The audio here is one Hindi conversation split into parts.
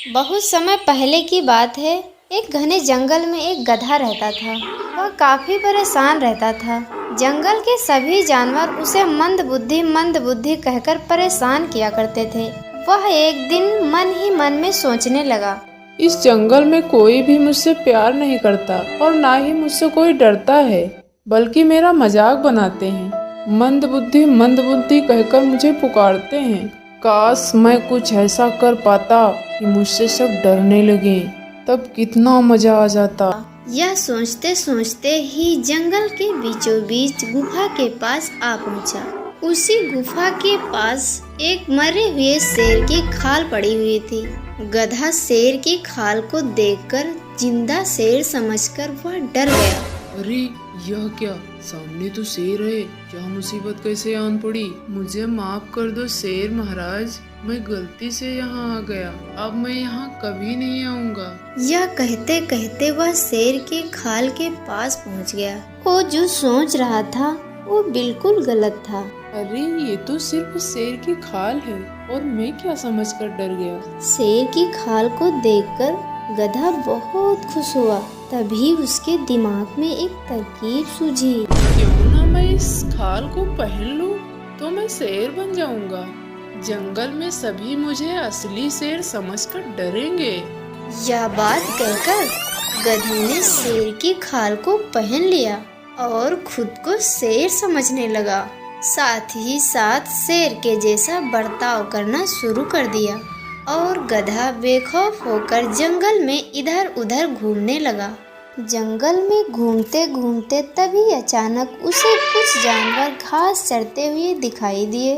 बहुत समय पहले की बात है। एक घने जंगल में एक गधा रहता था। वह काफी परेशान रहता था। जंगल के सभी जानवर उसे मंद बुद्धि कहकर परेशान किया करते थे। वह एक दिन मन ही मन में सोचने लगा, इस जंगल में कोई भी मुझसे प्यार नहीं करता और ना ही मुझसे कोई डरता है, बल्कि मेरा मजाक बनाते हैं। मंद बुद्धि कहकर मुझे पुकारते हैं। काश मैं कुछ ऐसा कर पाता कि मुझसे सब डरने लगे, तब कितना मजा आ जाता। यह सोचते सोचते ही जंगल के बीचों बीच गुफा के पास आ पहुंचा। उसी गुफा के पास एक मरे हुए शेर की खाल पड़ी हुई थी। गधा शेर की खाल को देखकर जिंदा शेर समझकर वह डर गया। अरे यह क्या, सामने तो शेर है। क्या मुसीबत कैसे आन पड़ी। मुझे माफ कर दो शेर महाराज, मैं गलती से यहाँ आ गया। अब मैं यहाँ कभी नहीं आऊँगा। यह कहते कहते वह शेर के खाल के पास पहुँच गया। वो जो सोच रहा था वो बिल्कुल गलत था। अरे ये तो सिर्फ शेर की खाल है और मैं क्या समझकर डर गया। शेर की खाल को देखकर गधा बहुत खुश हुआ। तभी उसके दिमाग में एक तरकीब सूझी। क्यों ना मैं इस खाल को पहन लूं, तो मैं शेर बन जाऊंगा। जंगल में सभी मुझे असली शेर समझकर डरेंगे। यह बात कहकर गधे ने शेर की खाल को पहन लिया और खुद को शेर समझने लगा। साथ ही साथ शेर के जैसा बर्ताव करना शुरू कर दिया और गधा बेखौफ होकर जंगल में इधर उधर घूमने लगा। जंगल में घूमते घूमते तभी अचानक उसे कुछ जानवर घास चरते हुए दिखाई दिए।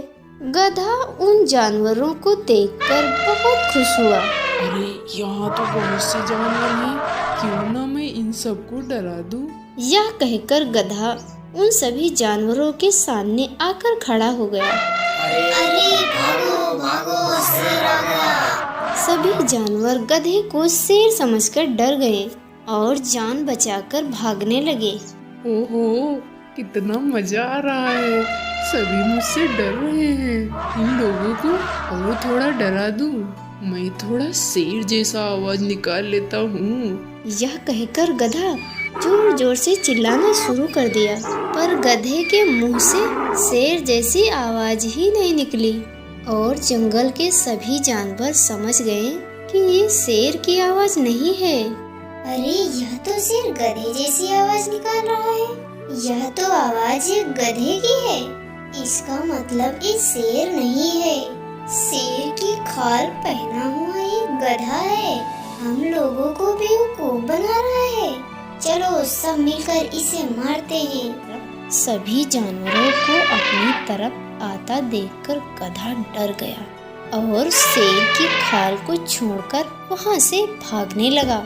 गधा उन जानवरों को देखकर बहुत खुश हुआ। अरे यहाँ तो बहुत से जानवर हैं, क्यों ना मैं इन सबको डरा दूं। यह कहकर गधा उन सभी जानवरों के सामने आकर खड़ा हो गया। अरे भागो भागो, शेर आ गया। सभी जानवर गधे को शेर समझकर डर गए और जान बचाकर भागने लगे। ओहो, कितना मजा आ रहा है। सभी मुझसे डर रहे हैं। इन लोगों को और थोड़ा डरा दूं। मैं थोड़ा शेर जैसा आवाज निकाल लेता हूँ। यह कहकर गधा जोर जोर से चिल्लाना शुरू कर दिया, पर गधे के मुंह से शेर जैसी आवाज ही नहीं निकली और जंगल के सभी जानवर समझ गए कि ये शेर की आवाज नहीं है। अरे यह तो शेर गधे जैसी आवाज निकाल रहा है। यह तो आवाज एक गधे की है। इसका मतलब ये शेर नहीं है। शेर की खाल पहना हुआ एक गधा है। हम लोगों को बेवकूफ बना रहा है। चलो सब मिलकर इसे मारते हैं। सभी जानवरों को अपनी तरफ आता देखकर गधा डर गया और शेर की खाल को छोड़कर वहां से भागने लगा।